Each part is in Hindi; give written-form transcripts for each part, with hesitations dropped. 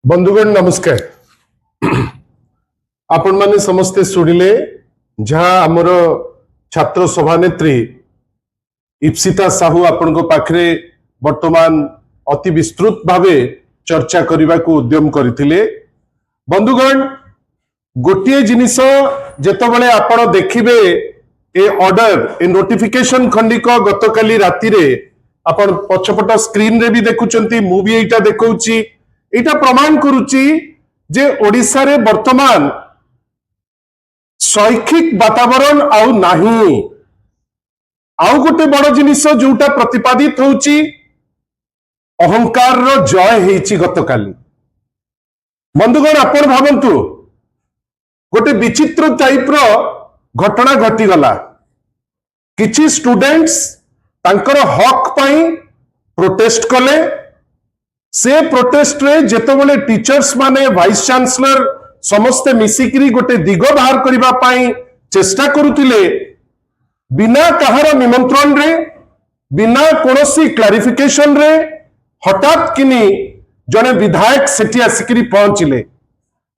बंधुगण नमस्कार। आपण माने समस्ते शुणिले जहाँ आमर छात्र सभानेत्री इप्सिता साहू आपण पाखरे वर्तमान अति विस्तृत भावे चर्चा करने को उद्यम करथिले। बंधुगण गोटे जिनिस जेतबेले आपण देखिबे ए ऑर्डर ए नोटिफिकेशन खंडिक गतकाली राति रे आपण पछपट स्क्रीन रे भी देखुचंती, मु भी एटा देखौची। एटा प्रमाण करुची जे ओडिसा रे वर्तमान शैक्षिक वातावरण आउ नाही। आउ गोटे बड़ जिनिस जोटा प्रतिपादित होची अहंकार रो जय हेची गतकाली। बंधुगण आपण भावंतु गोटे विचित्र टाइप रो घटना घटी गला। किछि स्टूडेंट्स तांकर हक पाई प्रोटेस्ट कले। से प्रोटेस्ट रे जेतबेले टीचर्स माने वाइस चांसलर समस्ते मिसिकरी गोटे दिग बाहर करिबा पाई चेष्टा करुतिले, बिना कहार निमंत्रण रे बिना कोनोसी क्लारिफिकेशन रे हठात किनी जने विधायक सेठी आसिकरी पहुंचिले।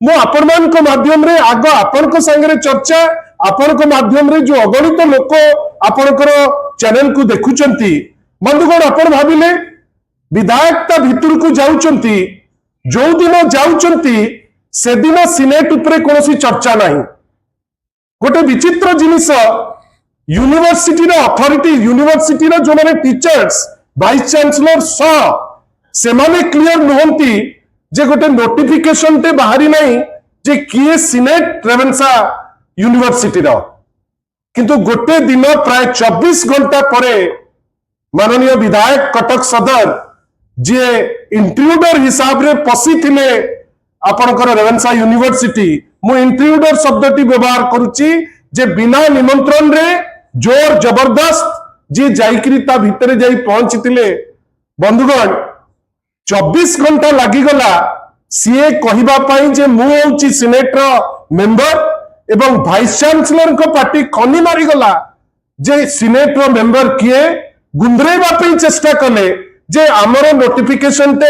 मु आपण मान को माध्यम रे आग आपण को संगे चर्चा आपण को माध्यम रे जो अगणित लोक आपण चैनल को देखुचंती। बंधुगण आपण भाबिले विधायकता भितर को जाउचंती, जो दिन जाउचंती से दिन सिनेट उपरे कोनोसी चर्चा नहीं। गोटे विचित्र जिनिस यूनिवर्सिटी रो अथॉरिटी यूनिवर्सिटी रो जो माने टीचर्स वाइस चांसलर से माने क्लियर नहंती जे गोटे नोटिफिकेशन टे बाहरी नहीं जे किए सिनेट रेवेन्सा यूनिवर्सिटी रो। किंतु गोटे दिन प्राय 24 घंटा परे माननीय विधायक कटक सदर जे इंट्रूडर हिसाब रे पसी थिले आपनकर रेवेन्सा यूनिवर्सिटी, मु इंट्रूडर शब्दटी व्यवहार करूची जे बिना निमंत्रण रे जोर जबरदस्त जे जाइकरी ता भितरे जाई पहुंचीतिले। बंधुगण 24 घंटा लागि गला सीए कहिबा पाई जे मु होउची सिनेट रो मेंबर एवं वाइस चांसलर को पार्टी खनी मारी गला जे सिनेट रो मेंबर किए गुंद्रेबा पाई चेष्टा कले जे आमर नोटिफिकेशन ते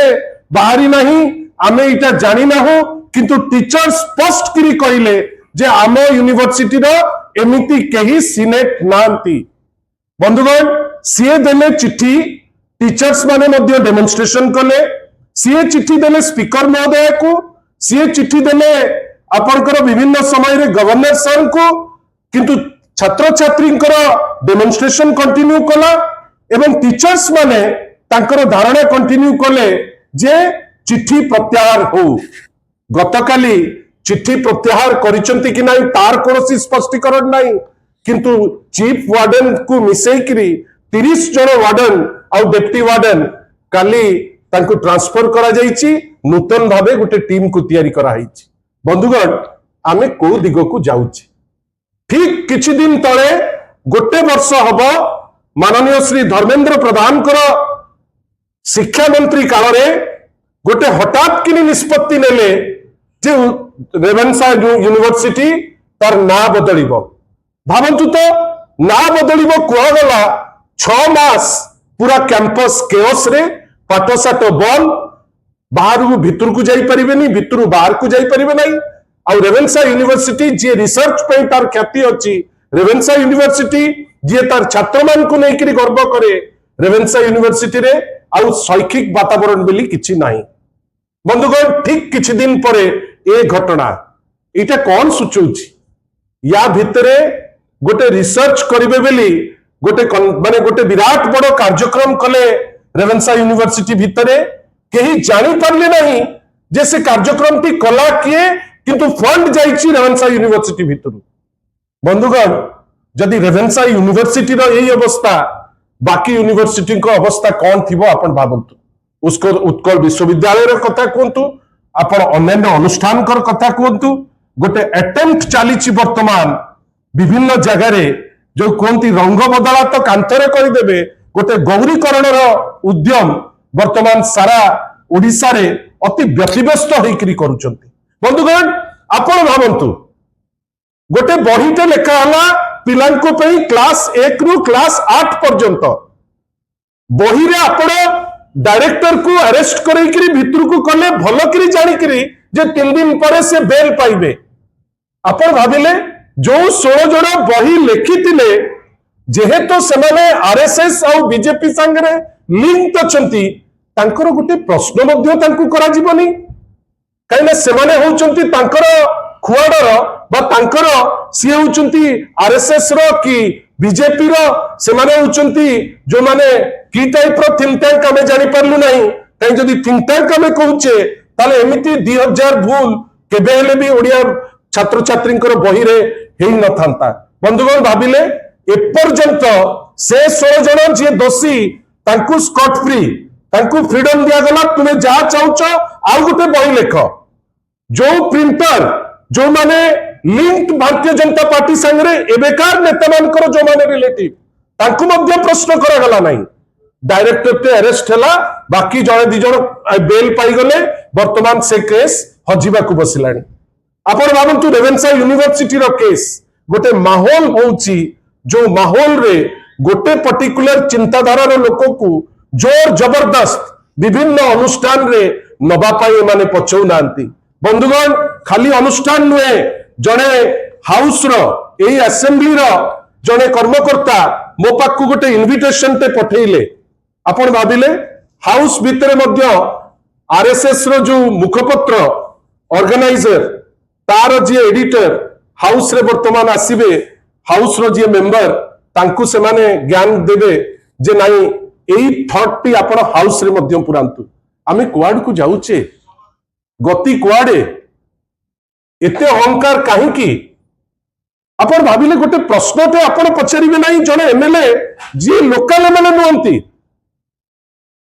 बाहरी नहीं, आमे इटा जानी ना हो। किंतु टीचर स्पष्ट करी कहिले जे आम यूनिवर्सिटी रो एमिति केही सिनेट नांती। बंधुगण सीए देले चिट्ठी, टीचर्स माने मध्य डेमोन्स्ट्रेशन कले। सीए चिट्ठी देले स्पीकर महोदय को, सीए चिट्ठी देले आपनकर विभिन्न समय रे गवर्नर सर को, किंतु छात्र छात्री डेमोन्स्ट्रेशन कंटिन्यू कला एवं टीचर्स माने तांकर धारणा कंटिन्यू कले जे चिट्ठी प्रत्याहार हो। गतकाली चिट्ठी प्रत्याहार करिसंती कि नहीं तार कोनोसी स्पष्टीकरण नहीं, किंतु चीफ वार्डन को मिसेइकरी 30 जन वार्डन और डेप्टी वार्डन काली तांको ट्रांसफर करा जाइछि, नूतन भावे गोटे टीम को तैयारी करा हिछि। बंधुगण आमे को दिग को जाउछि। ठीक किछि दिन तळे गोटे वर्ष हबो माननीय श्री धर्मेंद्र प्रधान कर शिक्षा मंत्री काल रे गोटे हठात किनी निष्पत्ति नेले जे रेवेन्सा यूनिवर्सिटी तार ना बदलिबो। भावंतु तो ना बदलिबो कुआगला 6 मास पूरा कैंपस केओस रे पाठशाठ बंद, बाहर को भीतर को जाई परिबेनी, भीतर बाहर को जाई परिबे नहीं। और रेवेन्सा यूनिवर्सिटी जे रिसर्च पे तार ख्याति अछि, रेवेन्सा यूनिवर्सिटी जे तार छात्र मान को लेकर गर्व करे, रेवेन्सा यूनिवर्सिटी रे आउ शैक्षिक वातावरण बोली किछि नाही। बंधुगण ठीक किछि दिन परे ए घटना इटा कौन सूचौछि, या भितरे गोटे रिसर्च करिवे बेली गोटे माने गोटे विराट बड़ कार्यक्रम कले रेवेन्सा यूनिवर्सिटी भितरे केही जानी पारले नहीं जे से कार्यक्रम टी कला किए, किंतु फंड जाइछि रेवेन्सा यूनिवर्सिटी भितरु। बंधुगण जदि रेवेन्सा यूनिवर्सिटी रो एही अवस्था, बाकी यूनिवर्सिटी को अवस्था कौन थिबो आपण भाबंतु। उसको उत्कल विश्वविद्यालय रो कथा कहतु, आपण अन्य अनुष्ठान कर कथा कहतु। गोटे अटेम्प्ट चलीछि वर्तमान विभिन्न जगह रे जो कोंती रंग बदला तो कांतरे करि देबे, गोटे गौरीकरण रो उद्यम वर्तमान सारा ओडिसा रे अति व्यतिव्यस्त होइकरी करूचंती। बंधुगण आपण भाबंतु गोटे बहीटे लेखा हला पिलांको पे क्लास 1 रु क्लास 8 पर्यंत बही रे आपण डायरेक्टर को अरेस्ट करैकरी भितर को कले भल करी जानिकरी जे 3 दिन पर से बेल पाइबे। आपण भाविले जो 16 जन बही लिखिथिले जेहेतु सेमाने आरएसएस और बीजेपी संगे लिंक अछंती तांकर गोटे प्रश्न मध्य तांको करा जीवनी कहीं सेमाने होचंती तांकर खुआडर बा तांकर सी होचंती आरएसएस रो कि बीजेपी रो सेमाने होचंती जो माने की टाइप रो थिंक टैंक हमें जानि परलु नहीं कहीं जदी थिंक टैंक हमें कहूचे ताले एमिति 2000 भूल केबे हेले भी ओडिया छात्र छात्री बही रे हेई न थांता। बंधुगण भाविले एपर्यंत से 16 जन जे दोषी तांकु स्कॉट फ्री तांकु फ्रीडम दिया गला तुमे जा चाहूच आउ गोटे बही लेख जो प्रिंटर जो माने लिंक भारतीय जनता पार्टी संगे एबेकार नेता मानकर जो माने रिलेटिव तांकु मध्य प्रश्न करा गला नहीं डायरेक्टर ते अरेस्ट हला बाकी जने दि जन बेल पाई गले वर्तमान से केस हजिबा को बसिलानी। आपण भाबंतु रेवेन्सा यूनिवर्सिटी रो केस गोटे माहौल होउची जो माहौल रे गोटे पर्टिकुलर चिंताधारा रो लोक को जोर जबरदस्त विभिन्न अनुष्ठान रे नबा पाई माने पछौ नांती। बंधुगण खाली अनुष्ठान नुए जने हाउस रो एई असेंबली रो जने कर्मकर्ता मो पाखु गोटे इनविटेशन ते पठेइले आपण भाबिले हाउस भितरे मध्य आरएसएस रो जो मुखपत्र ऑर्गेनाइजर तार जी एडिटर हाउस रे वर्तमान आसीबे हाउस रो जी मेंबर तांकु से माने ज्ञान देबे जे नाही एई थॉट टी आपण हाउस रे मध्य पुरांतु आमे कुआड को जाउचे गति कुआडे एते अहंकार काहे की आपण भाबिले गोटे प्रश्न ते आपण पचारिबे नाही जने एमएलए जी लोकल एमएलए नोंती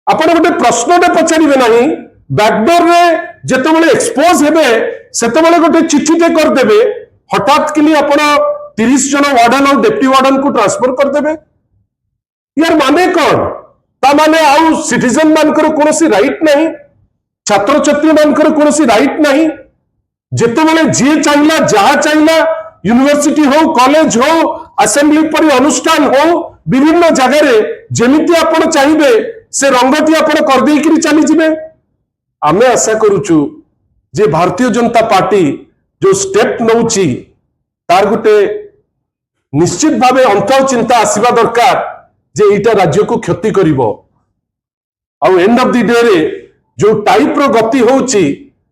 आपण गोटे प्रश्न ते पचारिबे नाही बैकडोर रे जेतेबेले एक्सपोज हेबे सेतेबेले गोटे चिट्ठी ते कर देबे हठात के लिए आपण 30 जन वार्डन और डेप्टी वार्डन को ट्रांसफर कर देबे यार माने कोन ता माने आउ सिटीजन मानकर कोनोसी राइट नहीं छात्र छात्री मानकर कोनोसी राइट नहीं जेतेबेले जे चाहिला जहा चाहिला यूनिवर्सिटी हो कॉलेज हो असेंबली परि अनुष्ठान हो विभिन्न जगह रे जेमिति आपण चाहिबे से रंगती आपण कर देई कि चली जिबे। आमे आशा करूचु जे भारतीय जनता पार्टी जो स्टेप नौची तार गोटे निश्चित भावे अंतर चिंता आसीबा दरकार जे एटा राज्य को क्षति करिवो आ एंड ऑफ द डे रे जो टाइप रो गति होउची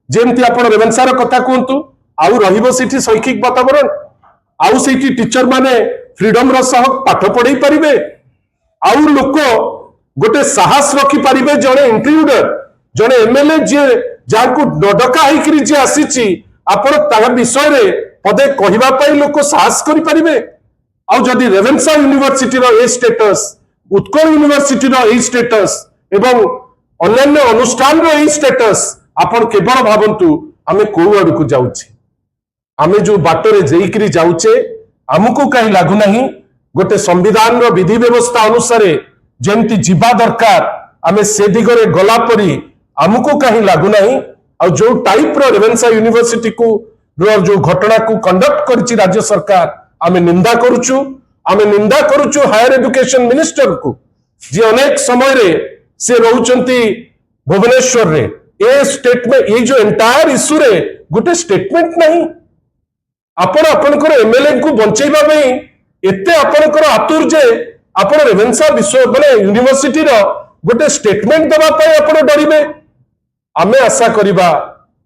जेमती आपण रेवेन्सा रो कथा कहंतु आउ रहिबो सिठी शैक्षिक वातावरण आउ सेठी टीचर माने फ्रीडम रो सह पाठ पढ़ाई परिबे आउ लोक गोटे साहस रखी पारिबे जने इंट्रूडर जने एमएलए जे जाको डडका हेकरी जे आसीची आपण ता विषय रे पदे कहिबा पई लोक साहस करि परिबे आउ जदी रेवेन्सा यूनिवर्सिटी रो ए स्टेटस उत्कल यूनिवर्सिटी रो ए स्टेटस एवं अन्य अनुष्ठान रो ए स्टेटस आपण केवल भाबंतु आमे को आड़ को जाउची आमे जो बाटरे जेइकरी जाउचे हमको कहीं लागु नहीं गोटे संविधान रो विधि व्यवस्था अनुसार जेमती जीवा दरकार आमे से दिगरे गला परी हमको कहीं लागु नहीं और जो टाइप रो रेवेन्सा यूनिवर्सिटी को जो घटना को कंडक्ट करछि राज्य सरकार आमे निंदा करूछु हायर एजुकेशन मिनिस्टर को जे अनेक समय रे से रहउचंती भुवनेश्वर रे ए स्टेटमेंट ये जो एंटायर इश्यू रे गोटे स्टेटमेंट नहीं आपण आपनकर एमएलए को बंचैबा में एते आपनकर आतुर जे आपण रेवेन्सा विश्व माने यूनिवर्सिटी रो गोटे स्टेटमेंट देबा पई आपण डरिबे। आमे आशा करिबा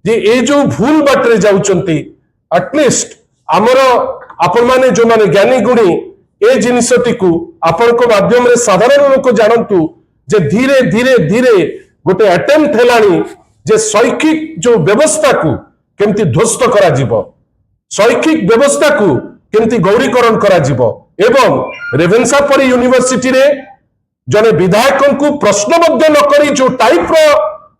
जे ए जो भूल बाटरे जाउचंती एटलिस्ट हमर आपण माने जो माने ज्ञानी गुणी ए जिनिसटी को आपण को माध्यम रे साधारण लोक जानंतु जे धीरे धीरे धीरे गोटे अटेम्प्ट हेलानी जे शैक्षिक जो व्यवस्था को केमती ध्वस्त करा जिवो शैक्षिक व्यवस्था को केमती गौरीकरण करा जिवो एवं रेवेन्सा परी यूनिवर्सिटी रे जने विधायक को प्रश्न मध्य न करी जो टाइप रो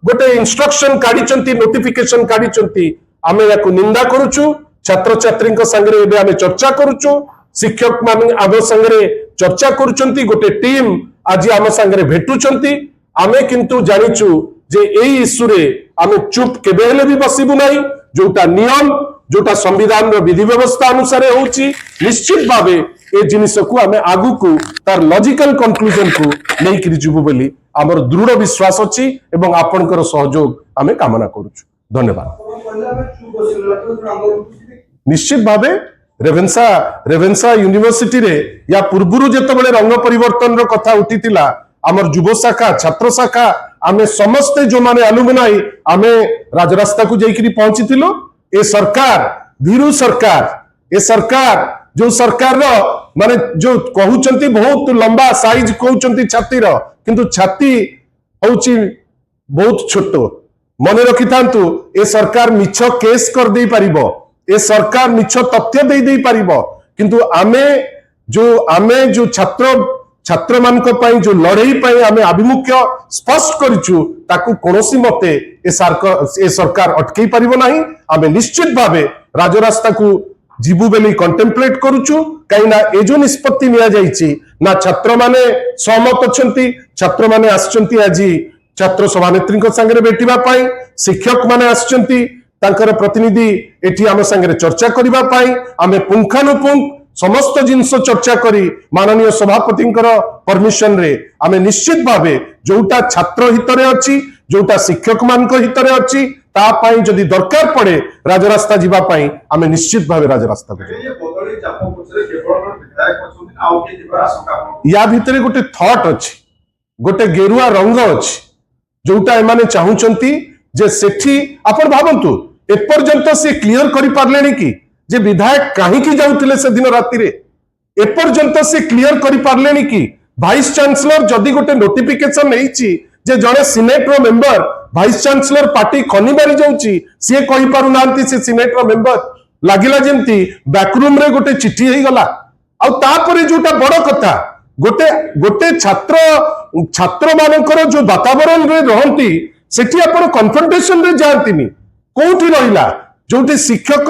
गोटे इंस्ट्रक्शन काढिचंती नोटिफिकेशन काढिचंती आमे याको निंदा करूछु छात्र छात्री संगे एबे आमे चर्चा करूछु शिक्षक मान आम संगे चर्चा करूचंती गोटे टीम आज आम संगे भेटुचंती आमे किंतु जानिचु जे एई इश्यू रे आमे चुप केबे हेले भी बसिबु नाही जोटा नियम जोटा संविधान रो विधि व्यवस्था अनुसार होउची निश्चित भावे ए जिनिस को आमे आगु को तार लॉजिकल कंक्लूजन को नहीं करि जुबु बोली आमर दृढ़ विश्वास अच्छी एवं आपणकर सहयोग आम कामना करुचु। धन्यवाद। निश्चित भाव रेवेन्सा यूनिवर्सिटी रे या पूर्व जेतबेले रंग परिवर्तन रो कथा उठीतिला आमर युव शाखा छात्र शाखा आमे समस्ते जो माने अलुमनाई आमे राजरास्ता को जाइकरी पहुंची ए सरकार भीरू सरकार ए सरकार जो सरकार रो माने जो कहउचंती बहुत लंबा साइज कहउचंती छाती रो किंतु छाती होची बहुत छोट मन रखि थांतु ए सरकार मिछ केस कर दे परिबो ए सरकार मिछ तथ्य दे परिबो किंतु आमे जो छात्र मानक पई जो लड़ाई पई आमे आभिमुख्य स्पष्ट करिछु ताकू कोनोसी मते ए सरकार अटकई परिबो नाही। आमे निश्चित भावे राजरास्ता को जीवु बेली कंटेम्पलेट करुछु काईना ए जो निष्पत्ति निया जाईची ना छात्र माने सहमत अछंती छात्र माने आछंती आजी छात्र सभानेत्री संगे भेटिबा पाई शिक्षक माने आछंती तांकर प्रतिनिधि एठी आम संगे चर्चा करिबा पाई आमे पुंखानुपुंख समस्त जिनस चर्चा करी माननीय सभापति परमिशन रे आमे निश्चित भावे जोटा छात्र हित रे अछि जोटा शिक्षक मानक हित रे अछि ता पाई जदि दरकार पड़े राजरास्ता जीवा पाई आमे निश्चित भावे राजरास्ता या भितरे गोटे थॉट अछि गोटे गेरुआ रंग अछि जोटा एमाने चाहुचंती जे सेठी आपण भाबंतु एपर्यंत से क्लियर करि पारलेनी कि जे विधायक कहीं की जाउतिले से दिन राति रे एपर्यंत से क्लियर करि पारलेनी कि वाइस चांसलर जदि गोटे नोटिफिकेशन नैची जे जड़े सिनेट रो मेंबर वाइस चांसलर पार्टी खनि मारी जाउची से कहि पारु नांती से सिनेट रो मेंबर लागिला जेंती बैकरूम रे गोटे चिट्ठी हेई गला आ तापरे जोटा बड़ कथा गोटे छात्र मानकर जो वातावरण रे रहंती सेठी आपण कन्फ्रंटेशन रे जानतीनी कोठी रहिला जोटी शिक्षक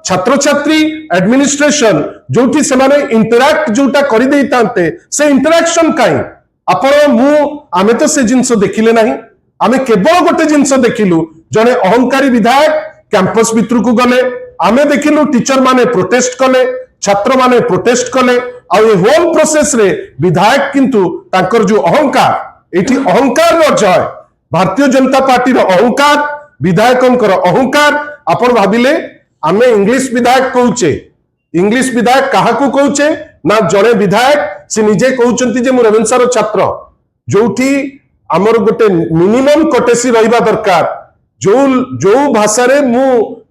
छात्र छात्री एडमिनिस्ट्रेशन जोटी से माने इंटरैक्ट जोटा करि देइतांते से इंटरैक्शन काई आपण मु आमे तो से जिंस देखिले नाही आमे केवल गोटे जिंस देखिलु जने अहंकारी विधायक कैंपस भितर को गले आमे देखिलु टीचर माने प्रोटेस्ट कले छात्र माने प्रोटेस्ट कले आ ये होल प्रोसेस रे विधायक किंतु तांकर जो अहंकार एठी अहंकार रो जय भारतीय जनता पार्टी रो अहंकार विधायकंकर अहंकार आपण भाबिले आमे इंग्लिश विधायक कहूचे इंग्लिश विधायक काहाकू कहूचे ना जड़े विधायक से निजे कहउचंती जे मु रेवेन्सा रो छात्र जोठी हमर गोटे मिनिमम कटेसी रहिबा दरकार जो भाषा रे मु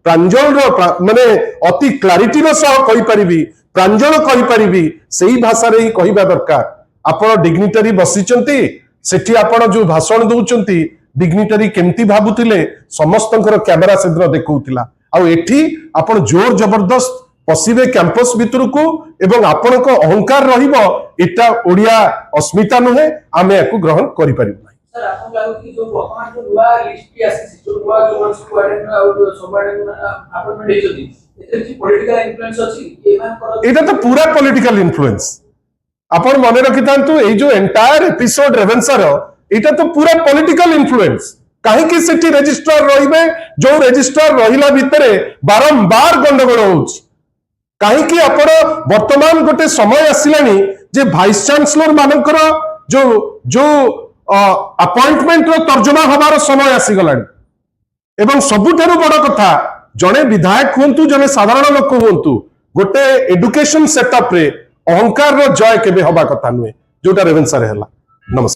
प्रांजल रो माने अति क्लैरिटी रो सह कहि परिबी प्रांजल कहि परिबी सेही भाषा रे ही कहिबा दरकार। आपण डिग्निटरी बसिचंती सेठी आपण जो भाषण दउचंती डिग्निटरी केमती भाबुतिले समस्तंकर कैमरा सेद्र देखौतिला आ एठी आपण जोर जबरदस्त पसिबे कैंपस भितर को एवं आपण को अहंकार रहिबो एटा ओडिया अस्मिता नुहे आमे याकू ग्रहण करि परिबो नै। सर आपन लागो कि जो वर्तमान जो नवा लिस्ट की आसी जो नवा जो वर्ष को आडन आउ सबआडन आपण में देइछथि एते कि पॉलिटिकल इन्फ्लुएंस अछि एमान कर एटा तो पूरा पॉलिटिकल इन्फ्लुएंस आपण मने रखितांतु ए जो एंटायर एपिसोड रेवेन्सा रो एटा तो पूरा पॉलिटिकल इन्फ्लुएंस काहे कि सेठी रजिस्ट्रार रहिबे जो रजिस्ट्रार रहिला भितरे बारंबार गंडगोल होउछि काहे कि आपण वर्तमान गोटे समय आसिलानी जे वाइस चांसलर मानकर जो अपॉइंटमेंट रो तर्जमा हबार समय आसी गलानी एवं सबुठारु बड़ कथा जने विधायक हुंतु जने साधारण लोक हुंतु गोटे एडुकेशन सेटअप रे अहंकार रो जय केबे हबा कथा नुए जोटा रेवेन्सा रे हला। नमस्कार।